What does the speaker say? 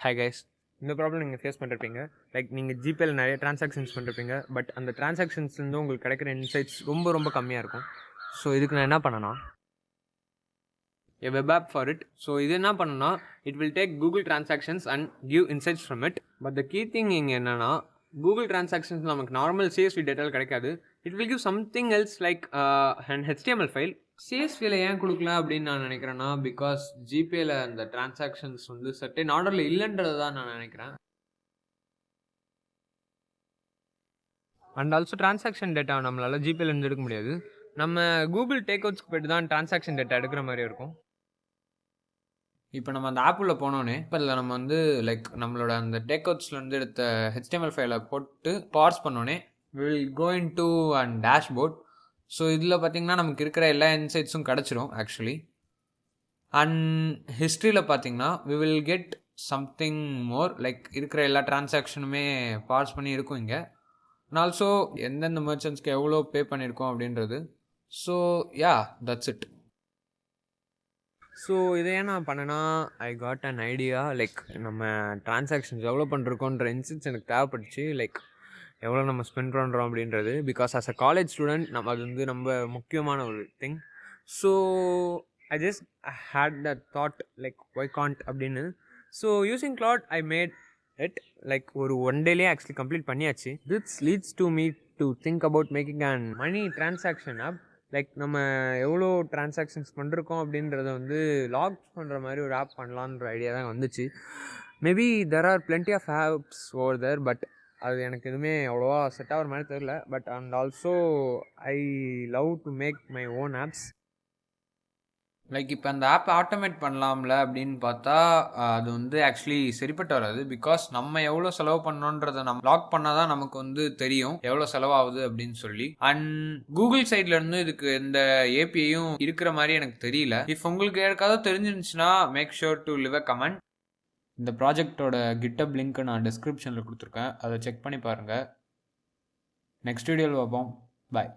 Hi guys, இந்த problem நீங்கள் face பண்ணிருப்பீங்க. லைக் நீங்கள் ஜிபேயில் நிறைய ட்ரான்சாக்ஷன்ஸ் பண்ணிருப்பீங்க. பட் அந்த ட்ரான்சாக்ஷன்ஸ்லேருந்து உங்களுக்கு கிடைக்கிற இன்சைட்ஸ் ரொம்ப கம்மியாக இருக்கும். ஸோ இதுக்கு நான் என்ன பண்ணேன்னா, a web app for it. So இது என்ன பண்ணுன்னா, it will take Google transactions and give insights from it. But the key thing இங்கே என்னென்னா, கூகுள் ட்ரான்சாக்ஷன்ஸ் நமக்கு நார்மல் CSV டேட்டாவில் கிடைக்காது. It will give something else like and HTML file. CSVயில் ஏன் கொடுக்கல அப்படின்னு நான் நினைக்கிறேன்னா, பிகாஸ் ஜிபேயில் அந்த ட்ரான்சாக்ஷன்ஸ் வந்து சர்டன் ஆர்டரில் இல்லைன்றது தான் நான் நினைக்கிறேன். அண்ட் ஆல்சோ ட்ரான்சாக்ஷன் டேட்டா நம்மளால் ஜிபேலேருந்து எடுக்க முடியாது. நம்ம கூகுள் டேக் அவுட்ஸ்க்கு போய்ட்டு தான் ட்ரான்சாக்ஷன் டேட்டா எடுக்கிற மாதிரி இருக்கும். இப்போ நம்ம அந்த ஆப்புள்ள போனோன்னே இப்போ இதில் நம்ம வந்து லைக் நம்மளோட அந்த டேக் அவுட்ஸ்லேருந்து எடுத்த HTML ஃபைலை போட்டு பார்ஸ் பண்ணோன்னே will go into and dashboard. So இதில் பார்த்திங்கன்னா நமக்கு இருக்கிற எல்லா இன்சைட்ஸும் கிடச்சிரும் ஆக்சுவலி. அண்ட் ஹிஸ்ட்ரியில் பார்த்திங்கன்னா we will get something more, like இருக்கிற எல்லா ட்ரான்சாக்ஷனுமே பார்ஸ் பண்ணி இருக்கும் இங்கே. அண்ட் ஆல்சோ எந்தெந்த மர்ச்சன்ட்ஸ்க்கு எவ்வளோ பே பண்ணியிருக்கோம் அப்படின்றது. So yeah, that's it. So இதை ஏன் நான் பண்ணேன்னா, I got an idea. Like நம்ம ட்ரான்சாக்ஷன்ஸ் எவ்வளோ பண்ணிருக்கோன்ற இன்சைட்ஸ் எனக்கு தேவைப்பட்டுச்சு. லைக் எவ்வளோ நம்ம ஸ்பெண்ட் பண்ணுறோம் அப்படின்றது. Because as a college student நம்ம அது வந்து ரொம்ப முக்கியமான ஒரு thing. So I just hate that thought like why can't அப்படின்னு. So using Claude I made it. Like ஒரு ஒன் டேலேயே ஆக்சுவலி கம்ப்ளீட் பண்ணியாச்சு. This leads to me to think about making and money transaction app. Like நம்ம எவ்வளோ transactions பண்ணிருக்கோம் அப்படின்றத வந்து lock பண்ணுற மாதிரி ஒரு ஆப் பண்ணலான்ற ஐடியா தான் வந்துச்சு. Maybe there are plenty of apps over there, but அது எனக்கு எதுவுமே அவ்வளோவா செட் ஆகிற மாதிரி தெரியல. But and also I love to make my own apps. Like இப்போ அந்த ஆப் ஆட்டோமேட் பண்ணலாம்ல அப்படின்னு பார்த்தா அது வந்து ஆக்சுவலி சரிப்பட்டு வராது. பிகாஸ் நம்ம எவ்வளோ செலவு பண்ணோன்றதை நம்ம லாக் பண்ணால் தான் நமக்கு வந்து தெரியும் எவ்வளோ செலவாகுது அப்படின்னு சொல்லி. அண்ட் கூகுள் சைட்ல இருந்து இதுக்கு எந்த ஏபிஐயும் இருக்கிற மாதிரி எனக்கு தெரியல. இஃப் உங்களுக்கு யாருக்காவது தெரிஞ்சிருந்துச்சுன்னா make sure to leave a comment. இந்த ப்ராஜெக்டோட கிட்டப் லிங்க் நான் டிஸ்கிரிப்ஷனில் கொடுத்துருக்கேன், அதை செக் பண்ணி பாருங்கள். நெக்ஸ்ட் வீடியோவில் பார்ப்போம். பாய்.